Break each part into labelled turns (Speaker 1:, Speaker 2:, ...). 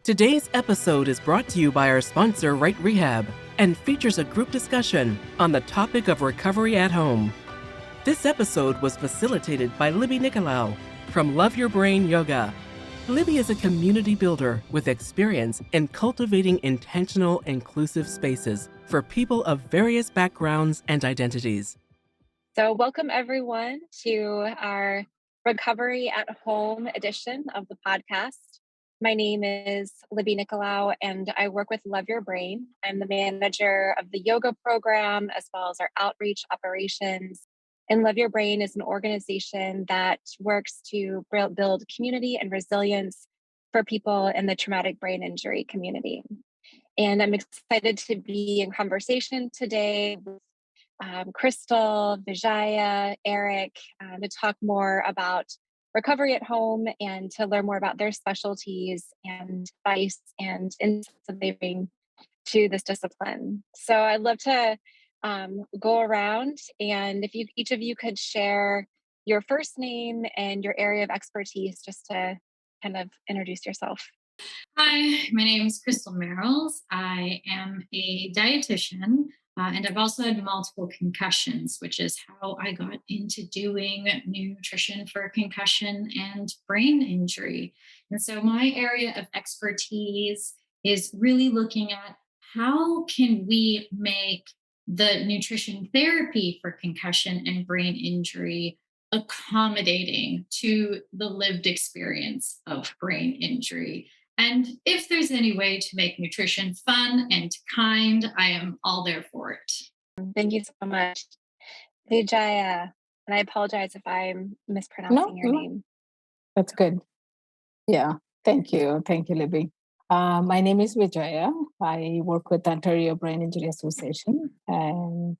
Speaker 1: Today's episode is brought to you by our sponsor, Right Rehab, and features a group discussion on the topic of recovery at home. This episode was facilitated by Libby Nicholaou from LoveYourBrain Yoga. Libby is a community builder with experience in cultivating intentional, inclusive spaces for people of various backgrounds and identities.
Speaker 2: So welcome everyone to our Recovery at Home edition of the podcast. My name is Libby Nicholaou and I work with LoveYourBrain. I'm the manager of the yoga program as well as our outreach operations. And LoveYourBrain is an organization that works to build community and resilience for people in the traumatic brain injury community. And I'm excited to be in conversation today with Krystal, Vijaya, Eric, to talk more about recovery at home and to learn more about their specialties and advice and insights that they bring to this discipline. So I'd love to go around, and if each of you could share your first name and your area of expertise just to kind of introduce yourself.
Speaker 3: Hi, my name is Krystal Merrells. I am a dietitian, and I've also had multiple concussions, which is how I got into doing nutrition for concussion and brain injury. And so my area of expertise is really looking at how can we make the nutrition therapy for concussion and brain injury accommodating to the lived experience of brain injury. And if there's any way to make nutrition fun and kind, I am all there for it.
Speaker 2: Thank you so much. Vijaya, and I apologize if I'm mispronouncing your name.
Speaker 4: That's good. Yeah, thank you. Thank you, Libby. My name is Vijaya. I work with Ontario Brain Injury Association, and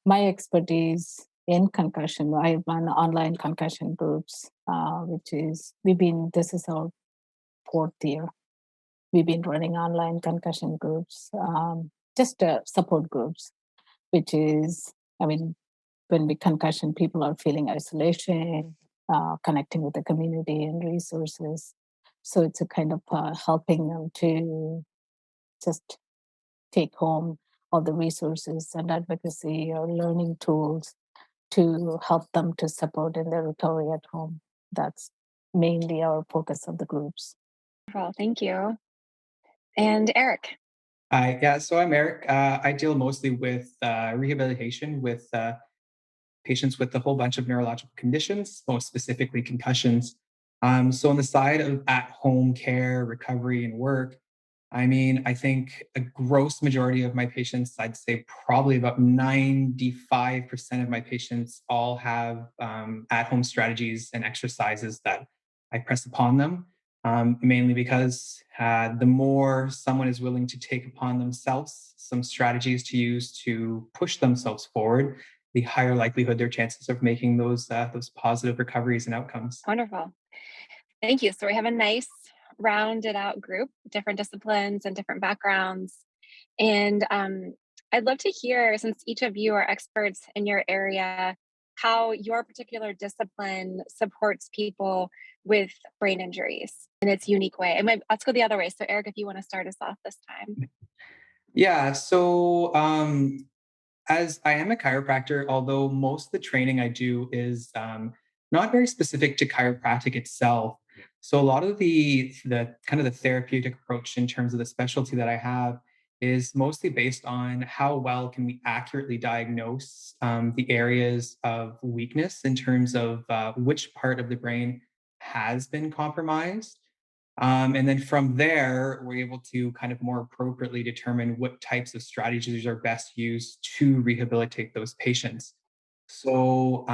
Speaker 4: my expertise in concussion, I run online concussion groups, this is our 4th year. We've been running online concussion groups, support groups, which is, when we concussion, people are feeling isolation, connecting with the community and resources. So it's a kind of helping them to just take home all the resources and advocacy or learning tools to help them to support in their recovery at home. That's mainly our focus of the groups.
Speaker 2: Well, thank you. And Eric.
Speaker 5: So I'm Eric. I deal mostly with rehabilitation with patients with a whole bunch of neurological conditions, most specifically concussions. So on the side of at-home care, recovery, and work, I think a gross majority of my patients, I'd say probably about 95% of my patients all have at-home strategies and exercises that I press upon them. Mainly because the more someone is willing to take upon themselves some strategies to use to push themselves forward, the higher likelihood their chances of making those positive recoveries and outcomes.
Speaker 2: Wonderful. Thank you. So we have a nice rounded out group, different disciplines and different backgrounds. And I'd love to hear, since each of you are experts in your area, how your particular discipline supports people with brain injuries in its unique way. And let's go the other way. So Eric, if you want to start us off this time.
Speaker 5: Yeah. So as I am a chiropractor, although most of the training I do is not very specific to chiropractic itself. So a lot of the kind of the therapeutic approach in terms of the specialty that I have is mostly based on how well can we accurately diagnose the areas of weakness in terms of which part of the brain has been compromised. And then from there, we're able to kind of more appropriately determine what types of strategies are best used to rehabilitate those patients. So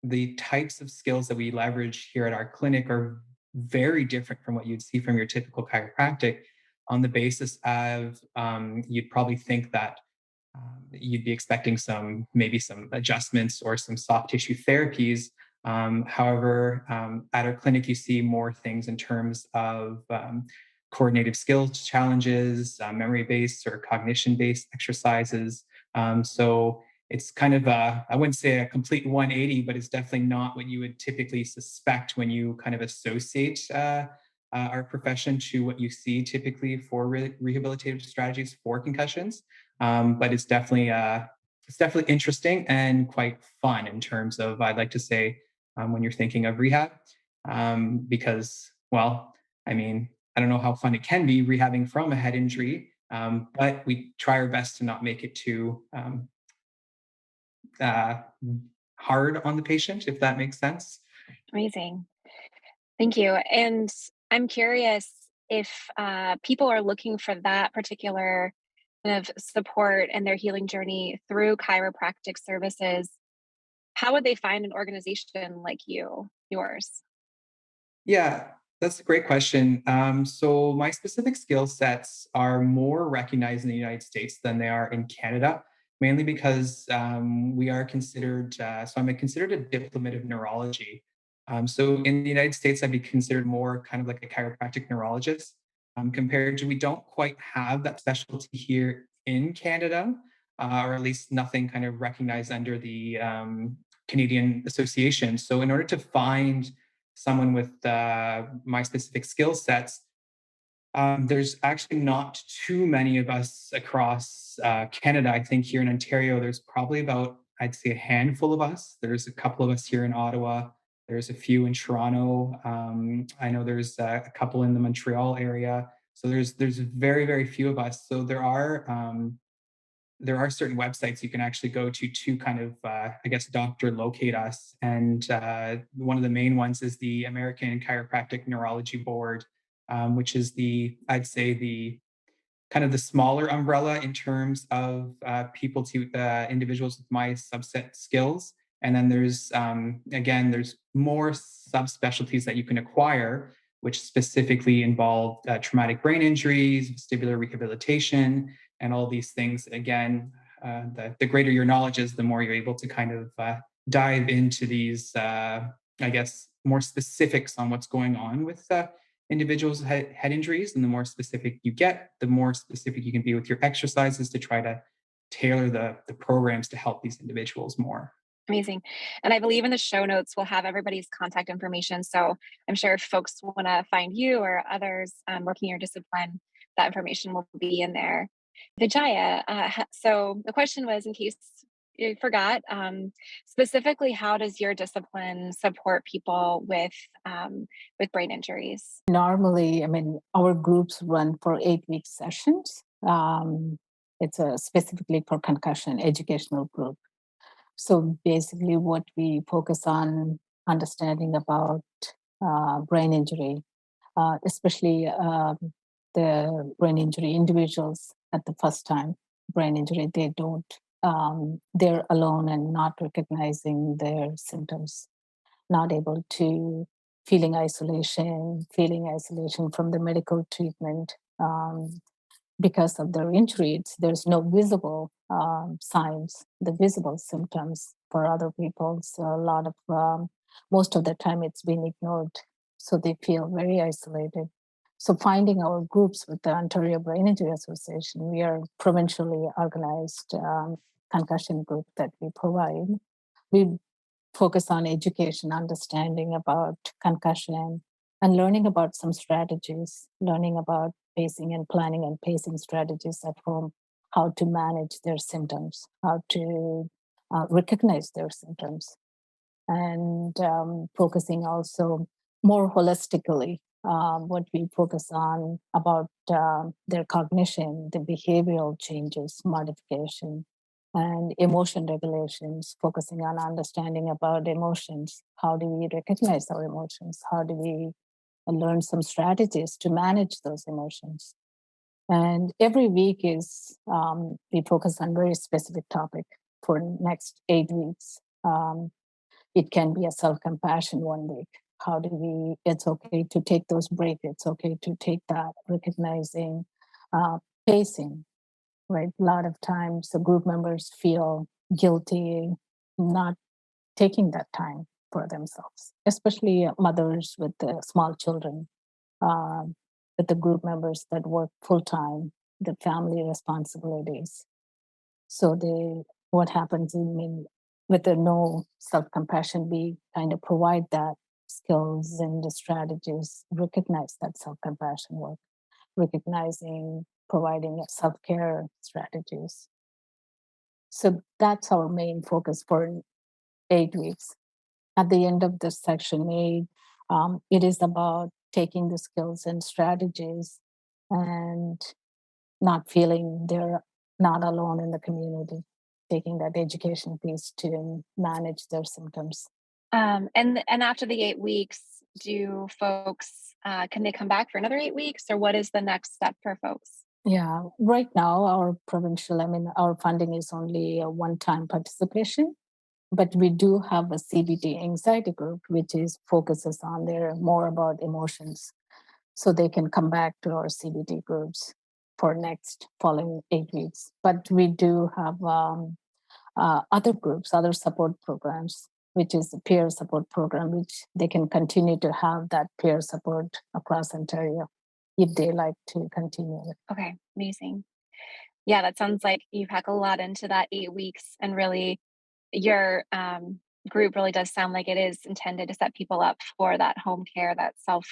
Speaker 5: the types of skills that we leverage here at our clinic are very different from what you'd see from your typical chiropractic, on the basis of you'd probably think that you'd be expecting maybe some adjustments or some soft tissue therapies. However, at our clinic, you see more things in terms of coordinative skills challenges, memory-based or cognition-based exercises. So it's kind of I wouldn't say a complete 180, but it's definitely not what you would typically suspect when you kind of associate our profession to what you see typically for rehabilitative strategies for concussions. But it's definitely interesting and quite fun in terms of, I'd like to say, when you're thinking of rehab, because, well, I mean, I don't know how fun it can be rehabbing from a head injury, but we try our best to not make it too uh, hard on the patient, if that makes sense.
Speaker 2: Amazing. Thank you. And I'm curious if people are looking for that particular kind of support in their healing journey through chiropractic services, how would they find an organization like yours?
Speaker 5: Yeah, that's a great question. So my specific skill sets are more recognized in the United States than they are in Canada, mainly because we are considered, so I'm considered a diplomate of neurology. So in the United States, I'd be considered more kind of like a chiropractic neurologist, compared to, we don't quite have that specialty here in Canada, or at least nothing kind of recognized under the Canadian Association. So in order to find someone with my specific skill sets, there's actually not too many of us across Canada. I think here in Ontario, there's probably about, I'd say, a handful of us. There's a couple of us here in Ottawa. There's a few in Toronto. I know there's a couple in the Montreal area. So there's very, very few of us. So there are certain websites you can actually go to kind of, I guess, doctor locate us. And one of the main ones is the American Chiropractic Neurology Board, which is I'd say the kind of the smaller umbrella in terms of individuals with my subset skills. And then there's more subspecialties that you can acquire, which specifically involve traumatic brain injuries, vestibular rehabilitation, and all these things. Again, the greater your knowledge is, the more you're able to kind of dive into these, I guess, more specifics on what's going on with individuals' head injuries. And the more specific you get, the more specific you can be with your exercises to try to tailor the programs to help these individuals more.
Speaker 2: Amazing. And I believe in the show notes, we'll have everybody's contact information. So I'm sure if folks want to find you or others working your discipline, that information will be in there. Vijaya, so the question was, in case you forgot, specifically, how does your discipline support people with brain injuries?
Speaker 4: Normally, I mean, our groups run for 8-week sessions. It's specifically for concussion educational group. So basically, what we focus on understanding about brain injury, especially the brain injury individuals at the first time brain injury, they're alone and not recognizing their symptoms, not able to feeling isolation from the medical treatment. Because of their injuries, there's no visible signs, the visible symptoms for other people. So most of the time it's been ignored. So they feel very isolated. So finding our groups with the Ontario Brain Injury Association, we are provincially organized concussion group that we provide. We focus on education, understanding about concussion, and learning about some strategies, learning about pacing and planning and pacing strategies at home, how to manage their symptoms, how to recognize their symptoms, and focusing also more holistically. What we focus on about their cognition, the behavioral changes, modification, and emotion regulations, focusing on understanding about emotions. How do we recognize our emotions? How do we learn some strategies to manage those emotions? And every week we focus on very specific topic for next 8 weeks. It can be a self-compassion 1 week. It's okay to take those breaks. It's okay to take that, recognizing pacing, right? A lot of times the group members feel guilty not taking that time for themselves, especially mothers with small children, with the group members that work full-time, the family responsibilities. So what happens with the no self-compassion, we kind of provide that skills and the strategies, recognize that self-compassion work, recognizing, providing self-care strategies. So that's our main focus for 8 weeks. At the end of the section 8, it is about taking the skills and strategies and not feeling they're not alone in the community, taking that education piece to manage their symptoms.
Speaker 2: And after the 8 weeks, do folks, can they come back for another 8 weeks, or what is the next step for folks?
Speaker 4: Yeah, right now our our funding is only a one-time participation, but we do have a CBT anxiety group, which focuses on more about emotions. So they can come back to our CBT groups for next following 8 weeks. But we do have other groups, other support programs, which is a peer support program, which they can continue to have that peer support across Ontario if they like to continue it.
Speaker 2: Okay, amazing. Yeah, that sounds like you pack a lot into that 8 weeks, and really your group really does sound like it is intended to set people up for that home care, that self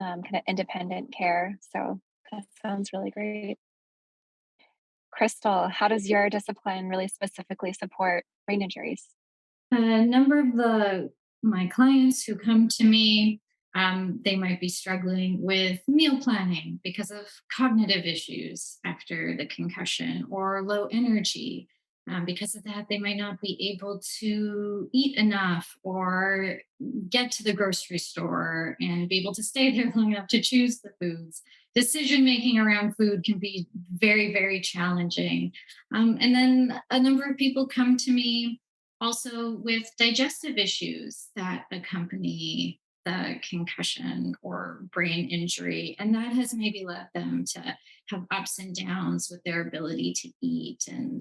Speaker 2: kind of independent care. So that sounds really great. Krystal, how does your discipline really specifically support brain injuries?
Speaker 3: A number of my clients who come to me, they might be struggling with meal planning because of cognitive issues after the concussion, or low energy. Because of that, they might not be able to eat enough or get to the grocery store and be able to stay there long enough to choose the foods. Decision making around food can be very, very challenging. And then a number of people come to me also with digestive issues that accompany the concussion or brain injury. And that has maybe led them to have ups and downs with their ability to eat, and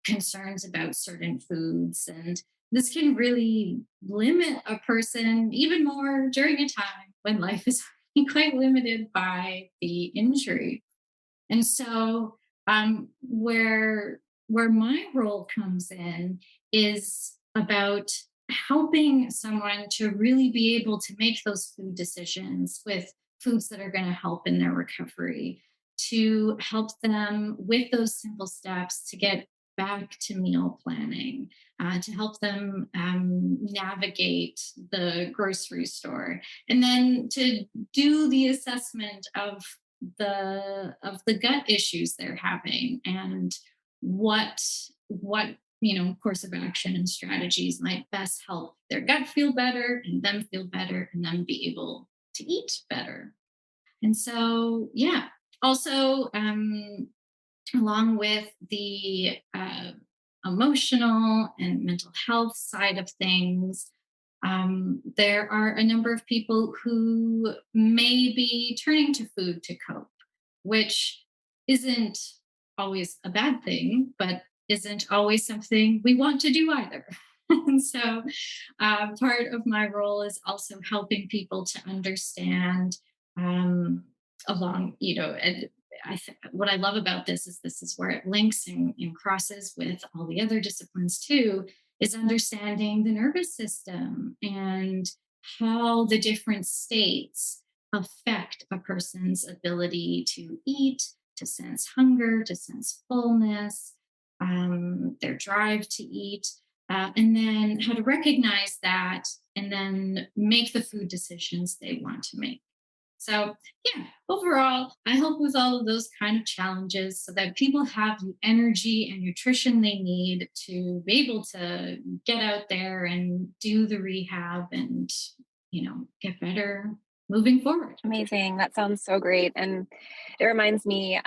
Speaker 3: concerns about certain foods. And this can really limit a person even more during a time when life is quite limited by the injury. And so where my role comes in is about helping someone to really be able to make those food decisions with foods that are going to help in their recovery, to help them with those simple steps to get back to meal planning, to help them navigate the grocery store, and then to do the assessment of the gut issues they're having, and what course of action and strategies might best help their gut feel better and them feel better and them be able to eat better. And so, yeah, also along with the emotional and mental health side of things, there are a number of people who may be turning to food to cope, which isn't always a bad thing, but isn't always something we want to do either. And so part of my role is also helping people to understand and what I love about this is where it links and crosses with all the other disciplines too, is understanding the nervous system and how the different states affect a person's ability to eat, to sense hunger, to sense fullness, their drive to eat, and then how to recognize that and then make the food decisions they want to make. So, yeah, overall, I help with all of those kind of challenges so that people have the energy and nutrition they need to be able to get out there and do the rehab and, get better moving forward.
Speaker 2: Amazing. That sounds so great. And it reminds me,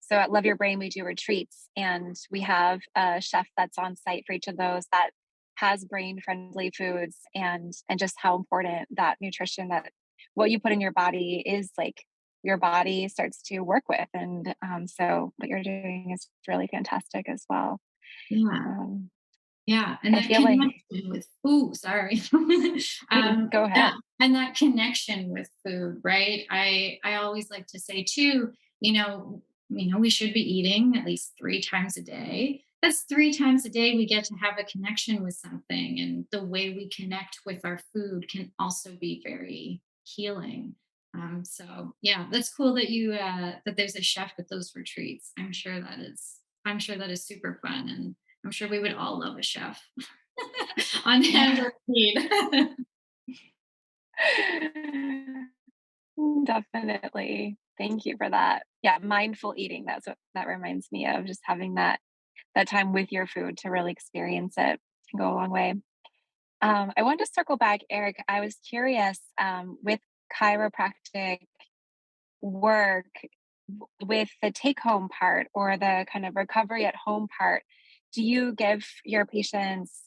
Speaker 2: so at Love Your Brain, we do retreats, and we have a chef that's on site for each of those that has brain friendly foods, and just how important that nutrition, that what you put in your body is like your body starts to work with. And so what you're doing is really fantastic as well.
Speaker 3: Yeah. Yeah, and
Speaker 2: I
Speaker 3: that
Speaker 2: feel like,
Speaker 3: connection with food, sorry.
Speaker 2: go ahead.
Speaker 3: Yeah, and that connection with food, right? I always like to say too, we should be eating at least 3 times a day. that's 3 times a day we get to have a connection with something. And the way we connect with our food can also be very healing. So yeah, that's cool that that there's a chef with those retreats. I'm sure that is super fun. And I'm sure we would all love a chef on hand or need.
Speaker 2: Definitely. Thank you for that. Yeah, mindful eating. That's what that reminds me of. Just having that time with your food to really experience it can go a long way. I wanted to circle back, Eric. I was curious with chiropractic work, with the take home part or the kind of recovery at home part. Do you give your patients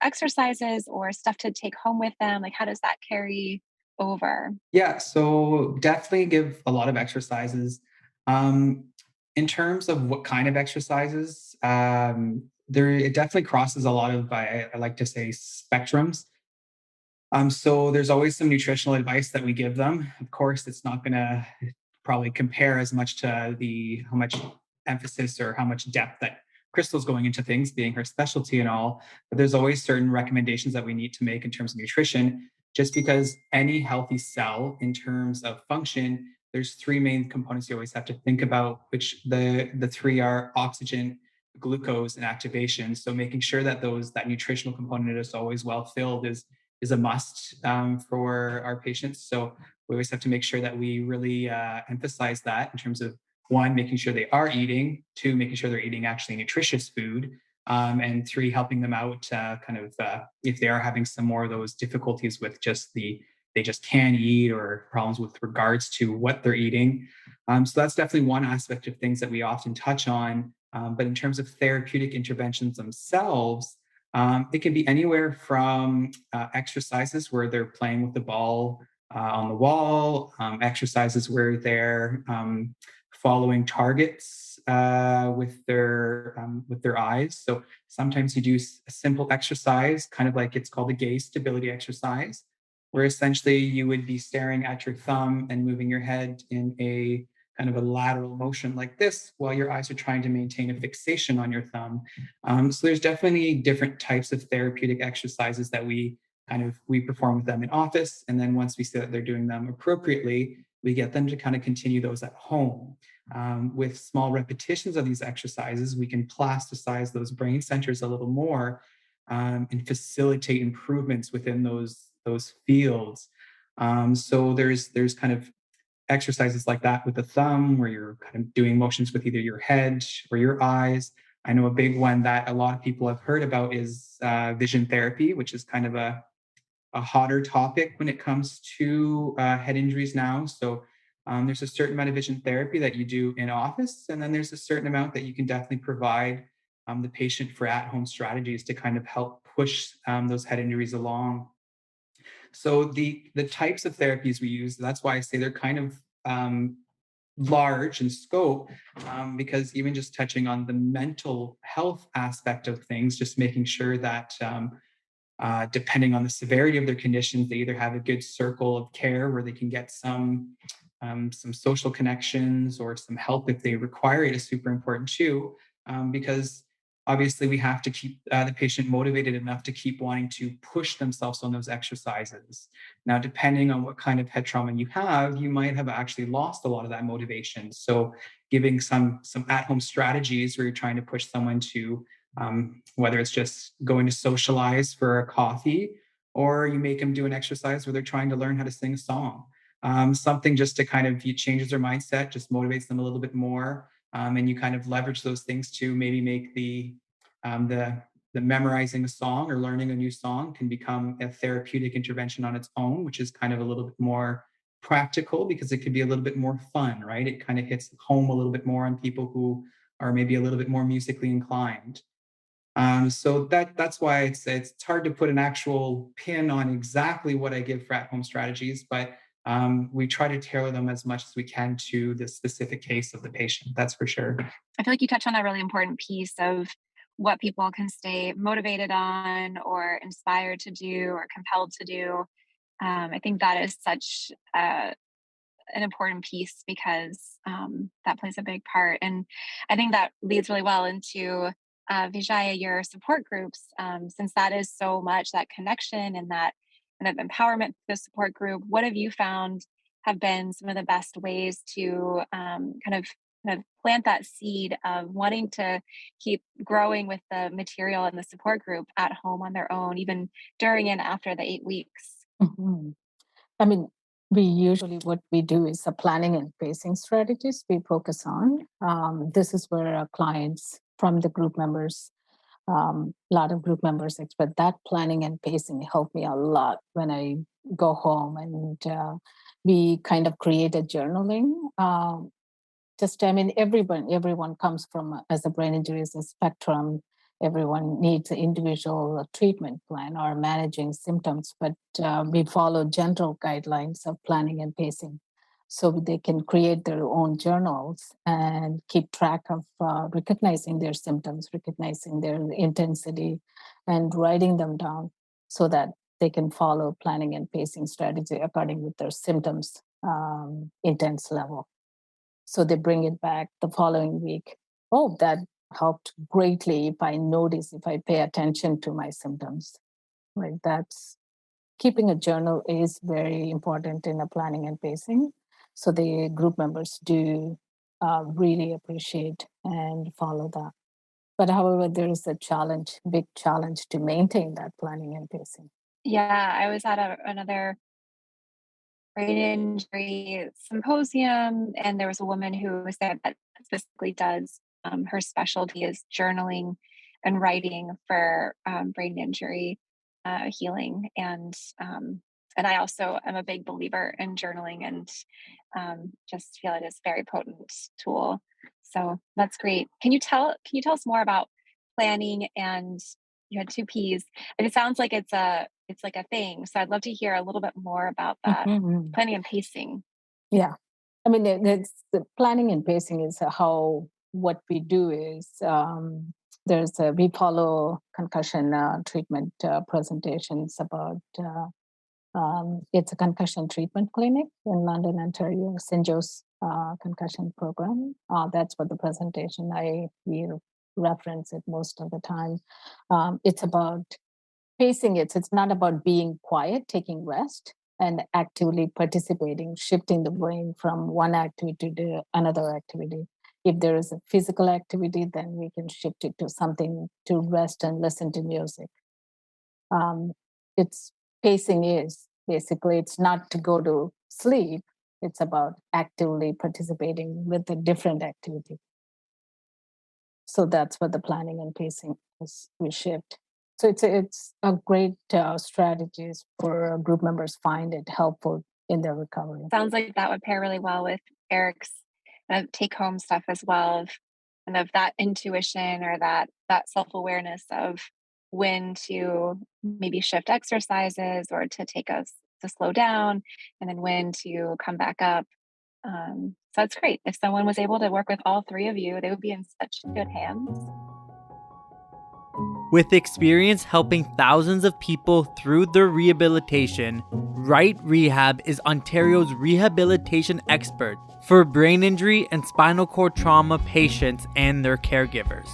Speaker 2: exercises or stuff to take home with them? Like, how does that carry over?
Speaker 5: Yeah, so definitely give a lot of exercises. Um, in terms of what kind of exercises, there it definitely crosses a lot of I like to say spectrums. So there's always some nutritional advice that we give them. Of course, it's not going to probably compare as much to the how much emphasis or how much depth that Krystal's going into things, being her specialty and all. But there's always certain recommendations that we need to make in terms of nutrition. Just because any healthy cell, in terms of function, there's three main components you always have to think about, which the three are oxygen, glucose, and activation. So making sure that that nutritional component is always well filled is a must for our patients. So we always have to make sure that we really emphasize that in terms of one, making sure they are eating, two, making sure they're eating actually nutritious food, and three, helping them out if they are having some more of those difficulties with they just can't eat or problems with regards to what they're eating. So that's definitely one aspect of things that we often touch on. But in terms of therapeutic interventions themselves, it can be anywhere from exercises where they're playing with the ball on the wall, exercises where they're following targets with their eyes. So sometimes you do a simple exercise, kind of like it's called a gaze stability exercise, where essentially you would be staring at your thumb and moving your head in a kind of a lateral motion like this while your eyes are trying to maintain a fixation on your thumb. So there's definitely different types of therapeutic exercises that we perform with them in office. And then once we see that they're doing them appropriately, we get them to kind of continue those at home. With small repetitions of these exercises, we can plasticize those brain centers a little more and facilitate improvements within those fields. So there's kind of exercises like that with the thumb where you're kind of doing motions with either your head or your eyes. I know a big one that a lot of people have heard about is vision therapy, which is kind of a hotter topic when it comes to head injuries now. So there's a certain amount of vision therapy that you do in office, and then there's a certain amount that you can definitely provide the patient for at-home strategies to kind of help push those head injuries along. So the types of therapies we use, that's why I say they're kind of large in scope, because even just touching on the mental health aspect of things, just making sure that depending on the severity of their conditions, they either have a good circle of care where they can get some social connections or some help if they require it is super important too, because obviously we have to keep the patient motivated enough to keep wanting to push themselves on those exercises. Now, depending on what kind of head trauma you have, you might have actually lost a lot of that motivation. So giving some at-home strategies where you're trying to push someone to whether it's just going to socialize for a coffee, or you make them do an exercise where they're trying to learn how to sing a song. Something just to kind of changes their mindset, just motivates them a little bit more, and you kind of leverage those things to maybe make the memorizing a song or learning a new song can become a therapeutic intervention on its own, which is kind of a little bit more practical because it could be a little bit more fun, right? It kind of hits home a little bit more on people who are maybe a little bit more musically inclined. So that's why it's hard to put an actual pin on exactly what I give for at-home strategies, but we try to tailor them as much as we can to the specific case of the patient. That's for sure.
Speaker 2: I feel like you touched on a really important piece of what people can stay motivated on or inspired to do or compelled to do. I think that is such an important piece because that plays a big part. And I think that leads really well into Vijaya, your support groups, since that is so much that connection and that kind of empowerment for the support group, what have you found have been some of the best ways to kind of plant that seed of wanting to keep growing with the material and the support group at home on their own, even during and after the 8 weeks?
Speaker 4: Mhm. I mean, we usually what we do is a planning and pacing strategies we focus on. This is where our clients from the group members, a lot of group members expect that planning and pacing helped me a lot when I go home, and we kind of create a journaling. Just I mean, everyone comes from as a brain injury is a spectrum. Everyone needs an individual treatment plan or managing symptoms, but we follow general guidelines of planning and pacing, so they can create their own journals and keep track of recognizing their symptoms, recognizing their intensity, and writing them down so that they can follow planning and pacing strategy according with their symptoms intense level. So they bring it back the following week. Oh, that helped greatly if I notice, if I pay attention to my symptoms. Right. That's keeping a journal is very important in a planning and pacing. So the group members do really appreciate and follow that. But however, there is a challenge, big challenge to maintain that planning and pacing.
Speaker 2: Yeah, I was at another brain injury symposium, and there was a woman who said that specifically does her specialty is journaling and writing for brain injury healing, and I also am a big believer in journaling, and just feel it is a very potent tool. So that's great. Can you tell us more about planning? And you had two P's, and it sounds like it's like a thing. So I'd love to hear a little bit more about that.
Speaker 4: Mhm.
Speaker 2: Planning and pacing.
Speaker 4: Yeah. I mean, it's the planning and pacing is how what we do is we follow concussion treatment presentations about it's a concussion treatment clinic in London, Ontario, St. Joe's concussion program. That's what the presentation we reference it most of the time. It's about pacing it. It's not about being quiet, taking rest, and actively participating, shifting the brain from one activity to another activity. If there is a physical activity, then we can shift it to something to rest and listen to music. Um, it's pacing is basically it's not to go to sleep. It's about actively participating with a different activity. So that's what the planning and pacing is. We shift. So it's a great strategies for group members find it helpful in their recovery.
Speaker 2: Sounds like that would pair really well with Eric's take home stuff as well, of that intuition or that self awareness of when to maybe shift exercises or to take us to slow down, and then when to come back up. So that's great. If someone was able to work with all three of you, they would be in such good hands.
Speaker 6: With experience helping thousands of people through their rehabilitation, Right Rehab is Ontario's rehabilitation expert for brain injury and spinal cord trauma patients and their caregivers.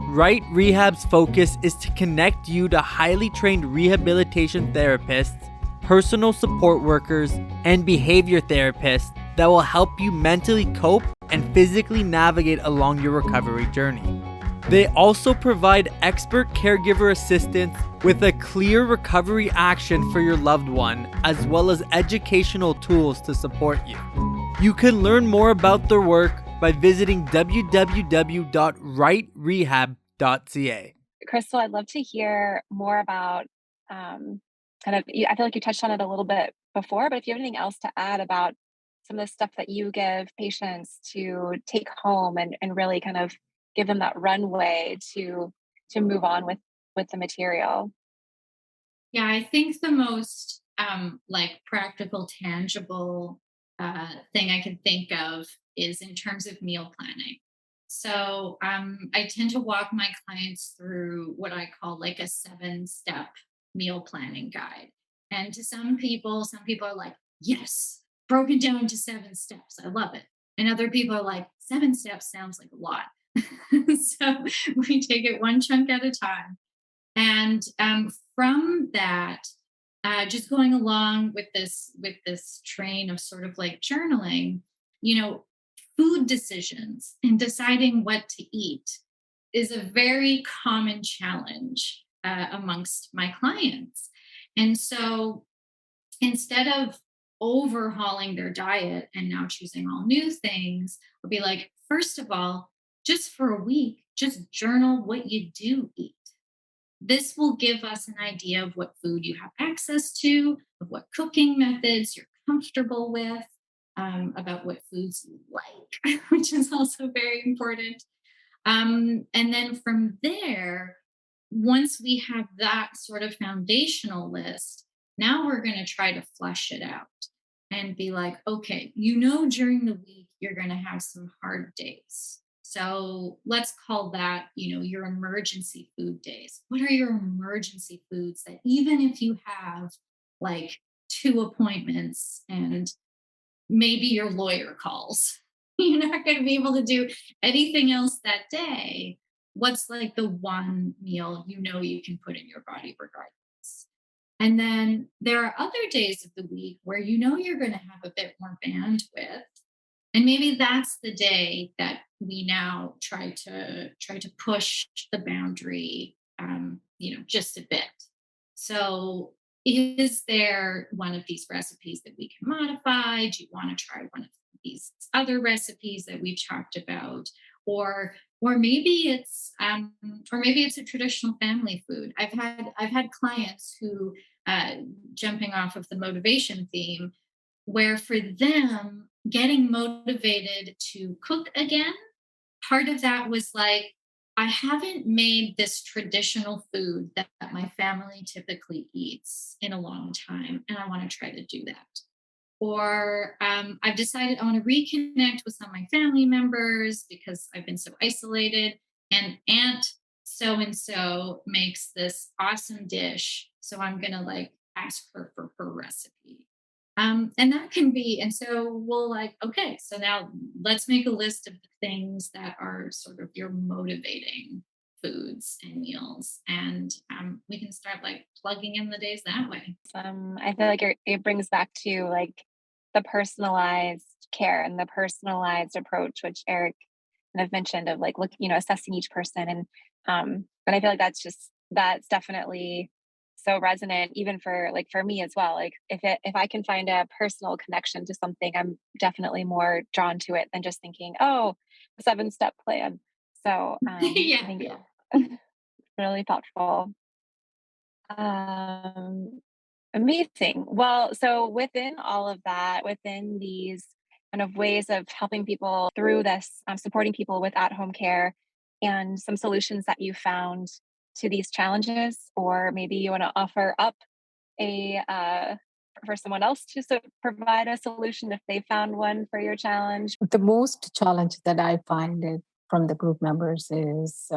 Speaker 6: Right Rehab's focus is to connect you to highly trained rehabilitation therapists, personal support workers, and behavior therapists that will help you mentally cope and physically navigate along your recovery journey. They also provide expert caregiver assistance with a clear recovery action for your loved one, as well as educational tools to support you. You can learn more about their work by visiting www.rightrehab.ca.
Speaker 2: Krystal, I'd love to hear more about I feel like you touched on it a little bit before, but if you have anything else to add about some of the stuff that you give patients to take home and really kind of give them that runway to move on with the material.
Speaker 3: Yeah, I think the most practical, tangible thing I can think of is in terms of meal planning. So I tend to walk my clients through what I call like a 7-step meal planning guide. And to some people are like, yes, broken down to 7 steps. I love it. And other people are like, 7 steps sounds like a lot. So we take it one chunk at a time. And from that, just going along with this train of sort of like journaling, food decisions and deciding what to eat is a very common challenge amongst my clients. And so instead of overhauling their diet and now choosing all new things, I'll be like, first of all, just for a week, just journal what you do eat. This will give us an idea of what food you have access to, of what cooking methods you're comfortable with, about what foods you like, which is also very important. And then from there, once we have that sort of foundational list, now we're going to try to flesh it out and be like, okay, during the week, you're going to have some hard days. So let's call that, your emergency food days. What are your emergency foods that even if you have like 2 appointments and maybe your lawyer calls, you're not going to be able to do anything else that day? What's like the one meal you can put in your body regardless? And then there are other days of the week where you're going to have a bit more bandwidth. And maybe that's the day that we now try to push the boundary, just a bit. So is there one of these recipes that we can modify? Do you want to try one of these other recipes that we've talked about? Or maybe it's a traditional family food. I've had clients who, jumping off of the motivation theme, where for them getting motivated to cook again, part of that was like, I haven't made this traditional food that my family typically eats in a long time, and I want to try to do that. Or I've decided I want to reconnect with some of my family members because I've been so isolated, and Aunt so-and-so makes this awesome dish, so I'm going to like ask her for her recipe. And that can be, and so we'll like, okay, so now let's make a list of the things that are sort of your motivating foods and meals. And we can start like plugging in the days that way.
Speaker 2: I feel like it brings back to like the personalized care and the personalized approach, which Eric kind of mentioned, of like, assessing each person. And I feel like that's definitely so resonant, even for me as well. Like if I can find a personal connection to something, I'm definitely more drawn to it than just thinking, oh, a 7-step plan. So
Speaker 3: Yeah.
Speaker 2: I think really thoughtful. Amazing. Well, so within all of that, within these kind of ways of helping people through this, supporting people with at-home care, and some solutions that you found to these challenges, or maybe you want to offer up for someone else to provide a solution if they found one for your challenge.
Speaker 4: The most challenge that I find it from the group members is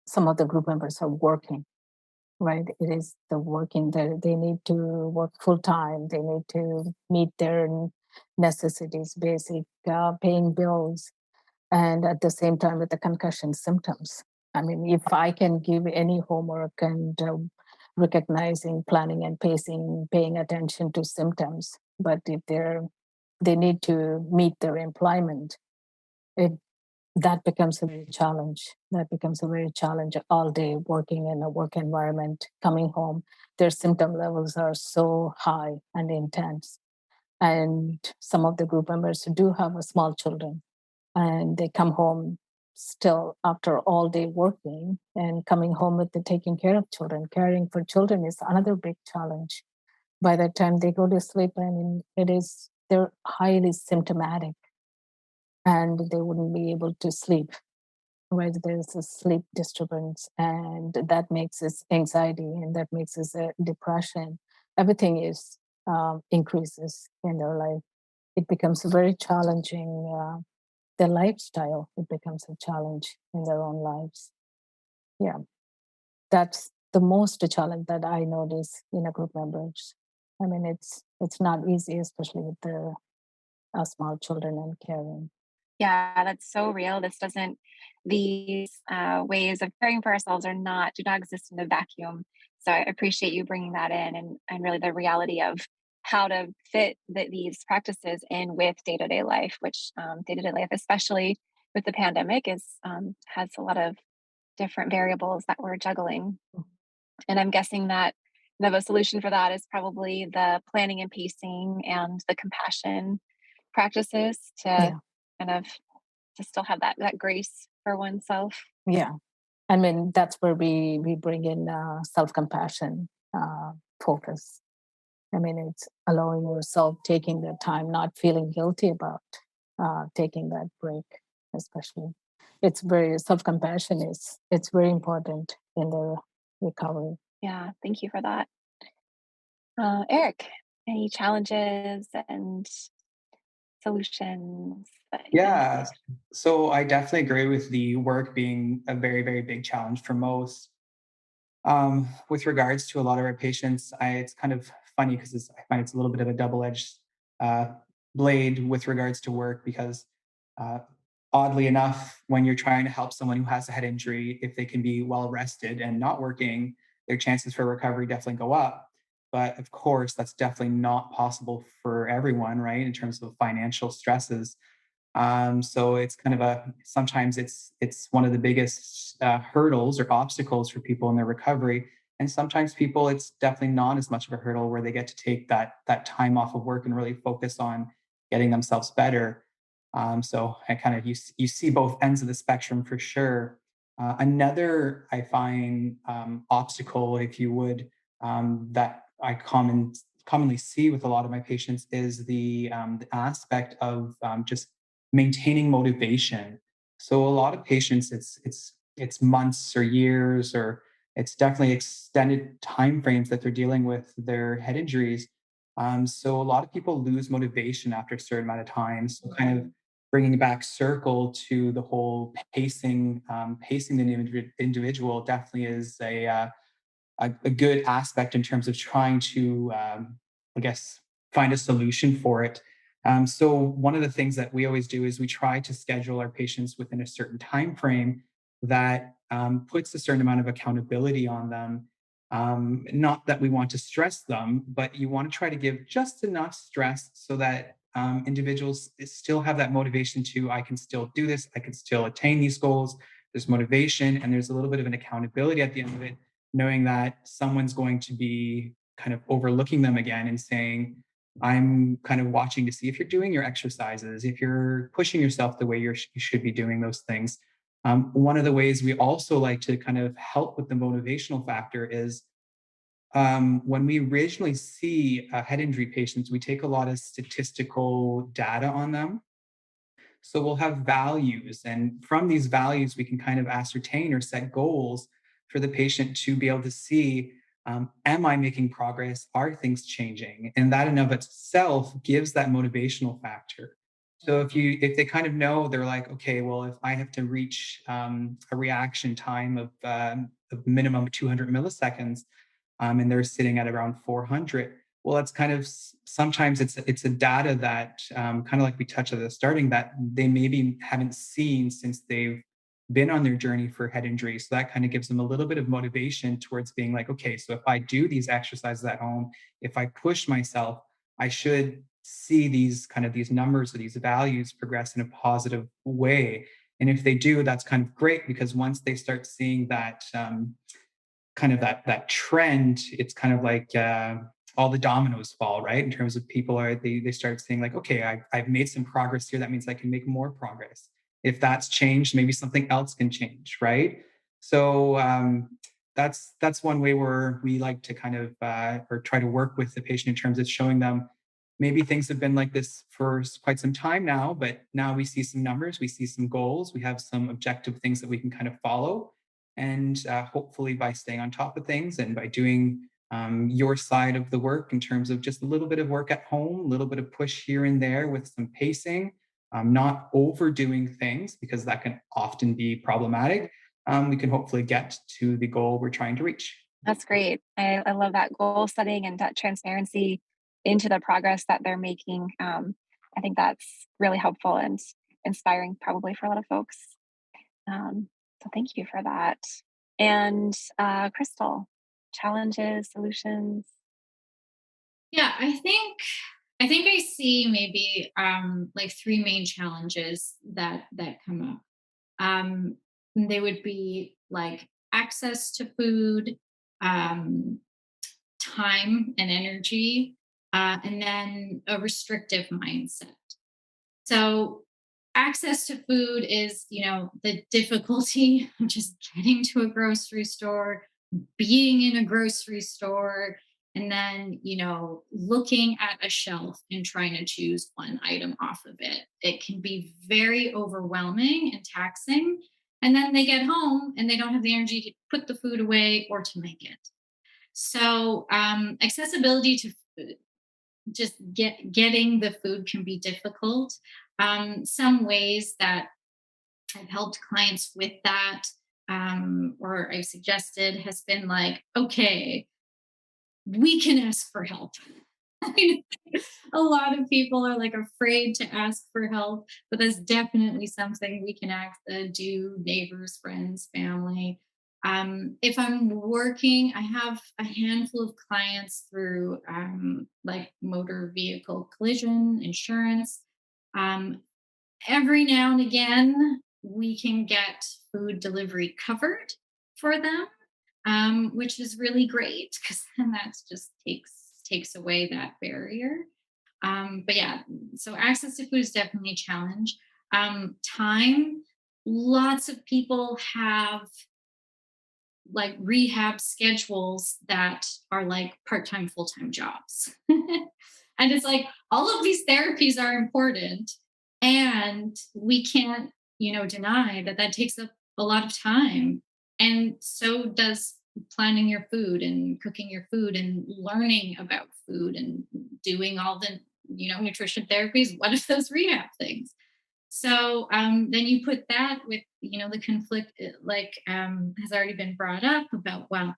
Speaker 4: some of the group members are working, right? It is the working that they need to work full time. They need to meet their necessities, basic paying bills, and at the same time with the concussion symptoms. I mean, if I can give any homework and recognizing, planning and paying attention to symptoms, but if they need to meet their employment, that becomes a very challenge. That becomes a very challenge all day working in a work environment, coming home. Their symptom levels are so high and intense. And some of the group members do have small children, and they come home still after all day working and coming home with the taking care of children. Caring for children is another big challenge. By the time they go to sleep, I mean, they're highly symptomatic and they wouldn't be able to sleep, right? There's a sleep disturbance, and that makes us anxiety, and that makes us depression. Everything is increases in their life. It becomes very challenging. Their lifestyle, it becomes a challenge in their own lives. Yeah, that's the most challenge that I notice in a group members. I mean, it's not easy, especially with the small children and caring.
Speaker 2: Yeah, that's so real. These ways of caring for ourselves do not exist in a vacuum. So I appreciate you bringing that in, and really the reality of how to fit these practices in with day-to-day life, which day-to-day life, especially with the pandemic, has a lot of different variables that we're juggling. And I'm guessing that the solution for that is probably the planning and pacing and the compassion practices to
Speaker 4: Yeah.
Speaker 2: kind of to still have that grace for oneself.
Speaker 4: Yeah. I mean, that's where we bring in self-compassion focus. I mean, it's allowing yourself, taking the time, not feeling guilty about taking that break, especially. Self-compassion it's very important in the recovery.
Speaker 2: Yeah, thank you for that. Eric, any challenges and solutions that you can
Speaker 5: Yeah. So I definitely agree with the work being a very, very big challenge for most. With regards to a lot of our patients, it's kind of funny because I find it's a little bit of a double-edged uh, blade with regards to work because uh, oddly enough, when you're trying to help someone who has a head injury, if they can be well rested and not working, their chances for recovery definitely go up. But of course, that's definitely not possible for everyone, right? In terms of financial stresses. So it's kind of sometimes it's one of the biggest hurdles or obstacles for people in their recovery. And sometimes people, it's definitely not as much of a hurdle where they get to take that time off of work and really focus on getting themselves better. So I kind of you see both ends of the spectrum for sure. Another I find obstacle, if you would, that I commonly see with a lot of my patients is the aspect of just maintaining motivation. So a lot of patients, it's months or years, or it's definitely extended time frames that they're dealing with their head injuries. So a lot of people lose motivation after a certain amount of time. So kind of bringing back circle to the whole pacing the individual definitely is a good aspect in terms of trying to, I guess, find a solution for it. So one of the things that we always do is we try to schedule our patients within a certain time frame that puts a certain amount of accountability on them. Not that we want to stress them, but you want to try to give just enough stress so that individuals still have that motivation to, I can still do this, I can still attain these goals. There's motivation and there's a little bit of an accountability at the end of it, knowing that someone's going to be kind of overlooking them again and saying, I'm kind of watching to see if you're doing your exercises, if you're pushing yourself the way you should be doing those things. One of the ways we also like to kind of help with the motivational factor is when we originally see head injury patients, we take a lot of statistical data on them. So we'll have values, and from these values, we can kind of ascertain or set goals for the patient to be able to see, am I making progress? Are things changing? And that in of itself gives that motivational factor. So if they kind of know, they're like, okay, well, if I have to reach a reaction time of minimum 200 milliseconds, and they're sitting at around 400. Well, that's kind of sometimes it's a data that kind of like we touched at the starting that they maybe haven't seen since they've been on their journey for head injury. So that kind of gives them a little bit of motivation towards being like, okay, so if I do these exercises at home, if I push myself, I should see these numbers or these values progress in a positive way. And if they do, that's kind of great because once they start seeing that kind of that trend, it's kind of like all the dominoes fall, right? In terms of people they start saying like, okay, I've made some progress here. That means I can make more progress. If that's changed, maybe something else can change, right? So that's one way where we like to kind of or try to work with the patient in terms of showing them maybe things have been like this for quite some time now, but now we see some numbers, we see some goals, we have some objective things that we can kind of follow. And hopefully by staying on top of things and by doing your side of the work in terms of just a little bit of work at home, a little bit of push here and there with some pacing, not overdoing things because that can often be problematic. We can hopefully get to the goal we're trying to reach.
Speaker 2: That's great. I love that goal setting and that transparency into the progress that they're making. I think that's really helpful. And inspiring probably for a lot of folks. So thank you for that. And Krystal, challenges, solutions.
Speaker 3: Yeah, I think I see maybe like three main challenges that come up. They would be like access to food, um, time and energy, and then a restrictive mindset. So access to food is, the difficulty of just getting to a grocery store, being in a grocery store, and then, looking at a shelf and trying to choose one item off of it. It can be very overwhelming and taxing. And then they get home and they don't have the energy to put the food away or to make it. So accessibility to food, just getting the food can be difficult. Some ways that I've helped clients with that, or I've suggested, has been like, okay, we can ask for help. A lot of people are like afraid to ask for help, but that's definitely something we can do, neighbors, friends, family. If I'm working, I have a handful of clients through like motor vehicle collision insurance. Every now and again, we can get food delivery covered for them, which is really great because then that just takes away that barrier. But yeah, so access to food is definitely a challenge. Time, lots of people have like rehab schedules that are like part-time, full-time jobs. And it's like all of these therapies are important, and we can't, deny that takes up a lot of time. And so does planning your food and cooking your food and learning about food and doing all the, nutrition therapies, one of those rehab things. So then you put that with, the conflict, like has already been brought up about, well,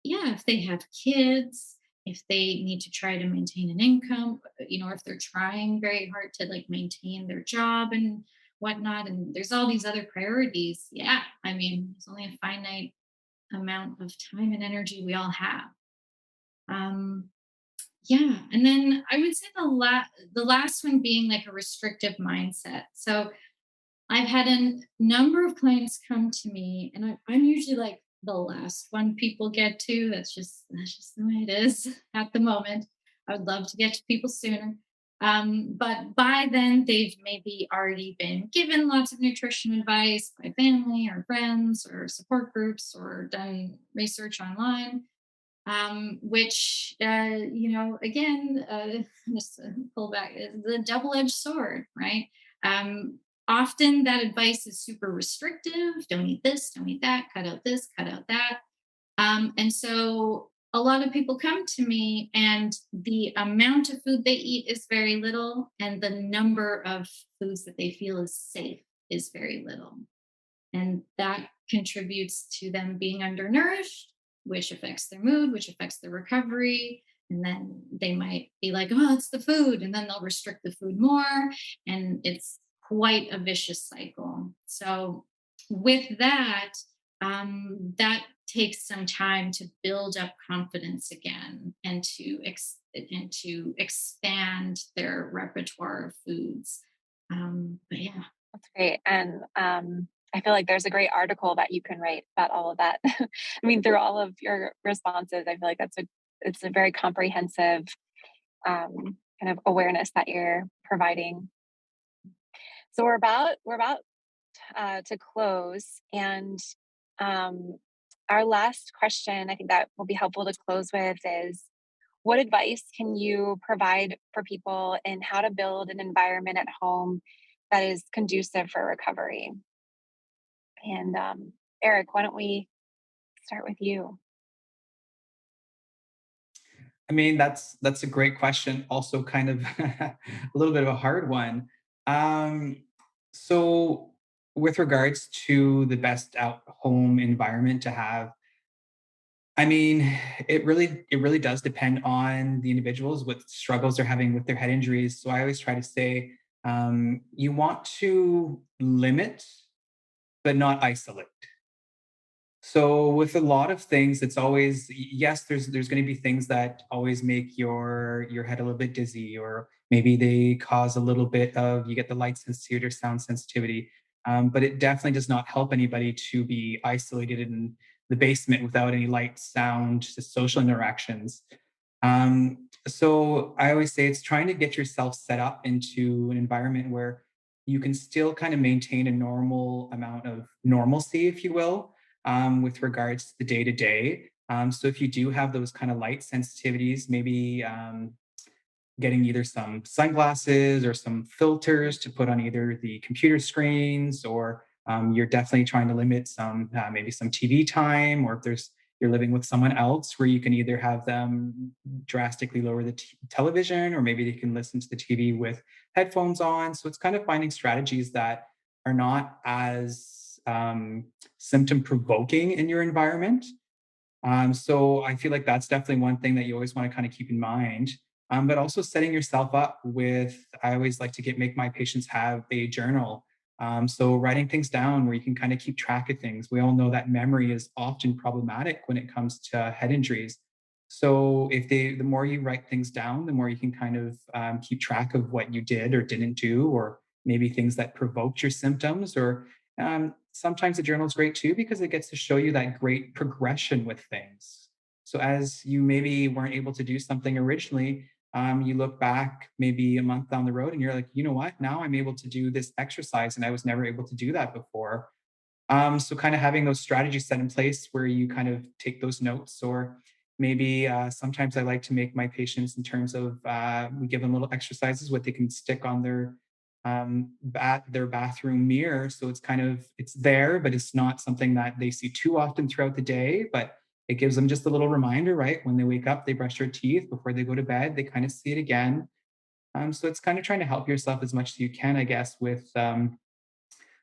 Speaker 3: yeah, if they have kids, if they need to try to maintain an income, or if they're trying very hard to like maintain their job and whatnot, and there's all these other priorities. Yeah, I mean, there's only a finite amount of time and energy we all have. Yeah, and then I would say the last one being like a restrictive mindset. So I've had a number of clients come to me, and I'm usually like the last one people get to. That's just the way it is at the moment. I would love to get to people sooner. But by then, they've maybe already been given lots of nutrition advice by family or friends or support groups, or done research online, which, again, just pull back, is the double-edged sword, right? Often that advice is super restrictive. Don't eat this, don't eat that, cut out this, cut out that. And so a lot of people come to me, and the amount of food they eat is very little, and the number of foods that they feel is safe is very little. And that contributes to them being undernourished, which affects their mood, which affects their recovery. And then they might be like, oh, it's the food. And then they'll restrict the food more. And it's quite a vicious cycle. So with that, that takes some time to build up confidence again, and to expand their repertoire of foods. But yeah,
Speaker 2: That's great. And I feel like there's a great article that you can write about all of that. I mean, through all of your responses, I feel like it's a very comprehensive kind of awareness that you're providing. So we're about to close, and our last question, I think that will be helpful to close with, is what advice can you provide for people in how to build an environment at home that is conducive for recovery? And Eric, why don't we start with you?
Speaker 5: I mean, that's a great question. Also, kind of a little bit of a hard one. So, with regards to the best at-home environment to have, I mean, it really does depend on the individuals, what struggles they're having with their head injuries. So I always try to say, You want to limit, but not isolate. So with a lot of things, it's always yes. There's going to be things that always make your head a little bit dizzy, or maybe they cause a little bit of you get the light sensitivity or sound sensitivity. But it definitely does not help anybody to be isolated in the basement without any light, sound, social interactions. So I always say it's trying to get yourself set up into an environment where you can still kind of maintain a normal amount of normalcy, if you will, with regards to the day to day. So if you do have those kind of light sensitivities, maybe getting either some sunglasses or some filters to put on either the computer screens, or you're definitely trying to limit some maybe some TV time, or if you're living with someone else where you can either have them drastically lower the television, or maybe they can listen to the TV with headphones on. So it's kind of finding strategies that are not as symptom provoking in your environment. So I feel like that's definitely one thing that you always want to kind of keep in mind. But also setting yourself up with, I always like to make my patients have a journal. So writing things down where you can kind of keep track of things. We all know that memory is often problematic when it comes to head injuries. So the more you write things down, the more you can kind of keep track of what you did or didn't do, or maybe things that provoked your symptoms, or sometimes the journal is great too because it gets to show you that great progression with things. So as you maybe weren't able to do something originally, you look back maybe a month down the road and you're like, you know what? Now I'm able to do this exercise and I was never able to do that before. So kind of having those strategies set in place where you kind of take those notes, or maybe sometimes I like to make my patients in terms of we give them little exercises what they can stick on their bathroom mirror. So it's there, but it's not something that they see too often throughout the day. But it gives them just a little reminder, right? When they wake up, they brush their teeth before they go to bed. They kind of see it again. So it's kind of trying to help yourself as much as you can, I guess, with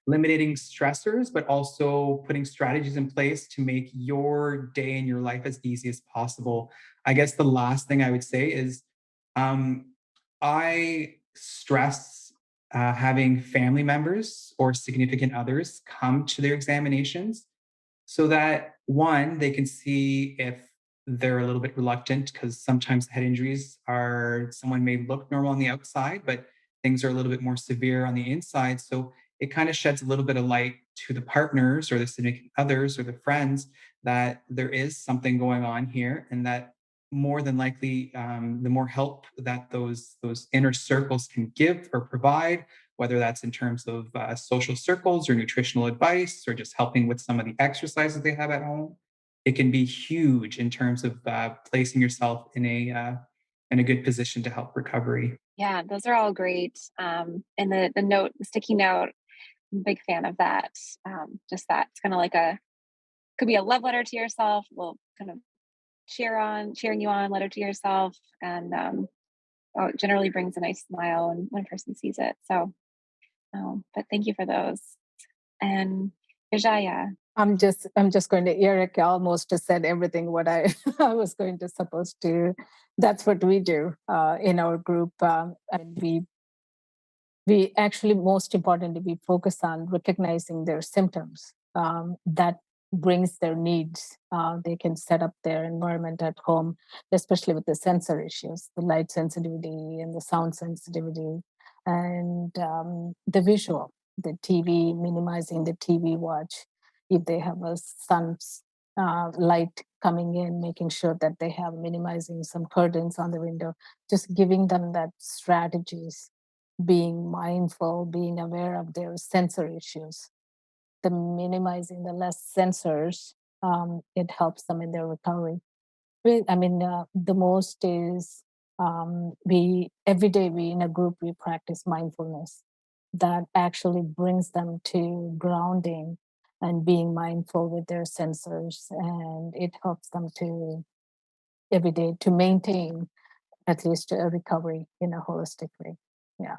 Speaker 5: limiting stressors, but also putting strategies in place to make your day and your life as easy as possible. I guess the last thing I would say is I stress having family members or significant others come to their examinations so that one, they can see if they're a little bit reluctant, because sometimes head injuries are someone may look normal on the outside, but things are a little bit more severe on the inside. So it kind of sheds a little bit of light to the partners or the significant others or the friends that there is something going on here, and that more than likely, the more help that those inner circles can give or provide, whether that's in terms of social circles or nutritional advice or just helping with some of the exercises they have at home, it can be huge in terms of placing yourself in a good position to help recovery.
Speaker 2: Yeah, those are all great. And the note, the sticky note, I'm a big fan of that. Just that it's kind of like could be a love letter to yourself. Will kind of cheering you on, letter to yourself, and it generally brings a nice smile when a person sees it. So, but thank you for those. And Vijaya.
Speaker 4: I'm just going to, Eric almost said everything what I I was going to supposed to. That's what we do in our group. And we actually, most importantly, we focus on recognizing their symptoms that brings their needs. They can set up their environment at home, especially with the sensor issues, the light sensitivity and the sound sensitivity, and the visual, the TV, minimizing the TV watch. If they have a sun's light coming in, making sure that they have minimizing some curtains on the window, just giving them that strategies, being mindful, being aware of their sensor issues, the minimizing the less sensors, it helps them in their recovery. The most is we every day we in a group we practice mindfulness that actually brings them to grounding and being mindful with their sensors, and it helps them to every day to maintain at least a recovery in a holistic way. Yeah,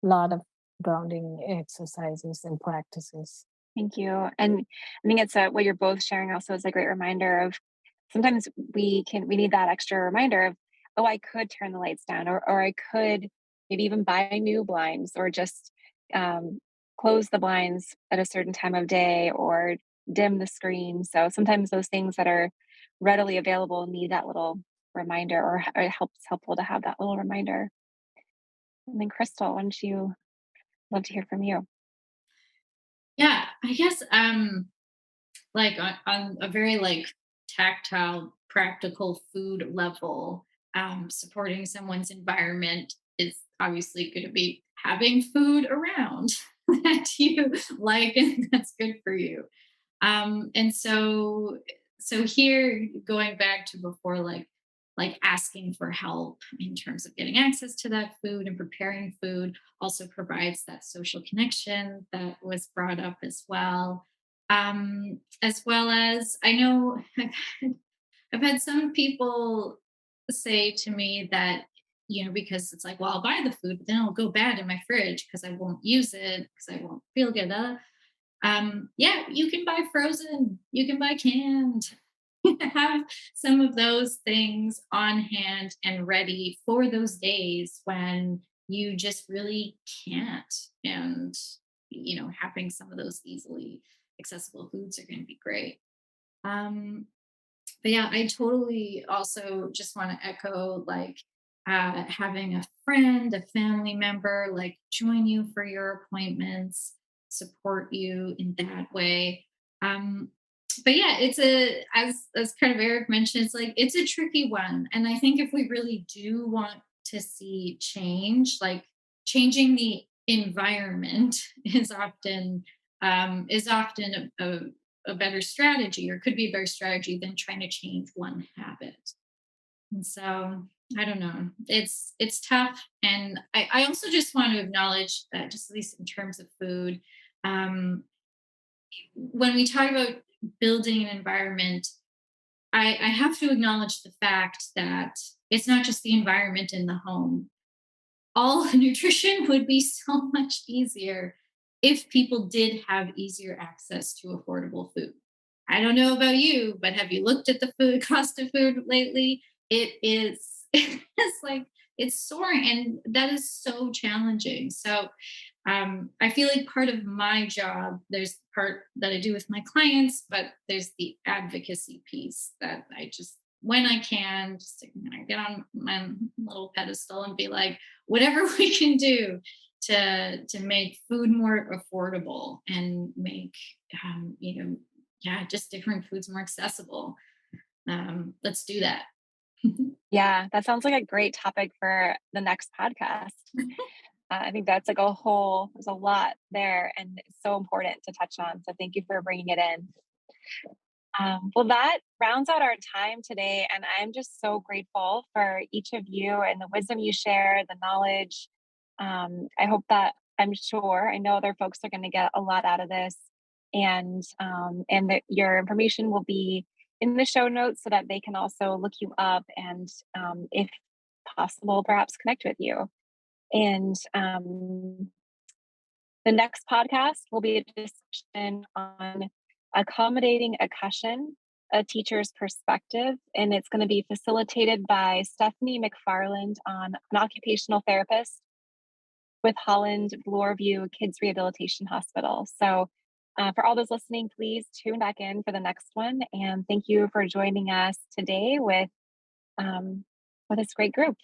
Speaker 4: a lot of grounding exercises and practices.
Speaker 2: Thank you. And I think it's what you're both sharing also is a great reminder of sometimes we need that extra reminder of, oh, I could turn the lights down, or I could maybe even buy new blinds, or just close the blinds at a certain time of day, or dim the screen. So sometimes those things that are readily available need that little reminder, or it helpful to have that little reminder. And then Krystal, why don't you, love to hear from you?
Speaker 3: Yeah, I guess like on a very like tactile, practical food level, supporting someone's environment is obviously going to be having food around that you like and that's good for you. And so here, going back to before, like asking for help in terms of getting access to that food and preparing food also provides that social connection that was brought up as well. As well as I know I've had some people say to me that, because it's like, well, I'll buy the food, but then it'll go bad in my fridge because I won't use it, because I won't feel good. Yeah, you can buy frozen, you can buy canned. Have some of those things on hand and ready for those days when you just really can't. And, having some of those easily accessible foods are going to be great. But yeah, I totally also just want to echo like having a friend, a family member, like join you for your appointments, support you in that way. But yeah, it's as kind of Eric mentioned, it's a tricky one. And I think if we really do want to see change, like changing the environment is often a better strategy, or could be a better strategy than trying to change one habit. And so I don't know. It's tough. And I also just want to acknowledge that, just at least in terms of food, when we talk about building an environment, I have to acknowledge the fact that it's not just the environment in the home. All nutrition would be so much easier if people did have easier access to affordable food. I don't know about you, but have you looked at the food cost of food lately? It is it's like it's soaring, and that is so challenging. So I feel like part of my job, there's the part that I do with my clients, but there's the advocacy piece that I just, when I can, just get on my little pedestal and be like, whatever we can do to make food more affordable and make, just different foods more accessible. Let's do that.
Speaker 2: Yeah, that sounds like a great topic for the next podcast. I think that's like there's a lot there, and it's so important to touch on. So thank you for bringing it in. Well, that rounds out our time today. And I'm just so grateful for each of you and the wisdom you share, the knowledge. I hope that I know other folks are going to get a lot out of this, and that your information will be in the show notes so that they can also look you up and, if possible, perhaps connect with you. And the next podcast will be a discussion on accommodating concussion, a teacher's perspective. And it's going to be facilitated by Stephanie McFarland, an occupational therapist with Holland Bloorview Kids Rehabilitation Hospital. So for all those listening, please tune back in for the next one. And thank you for joining us today with this great group.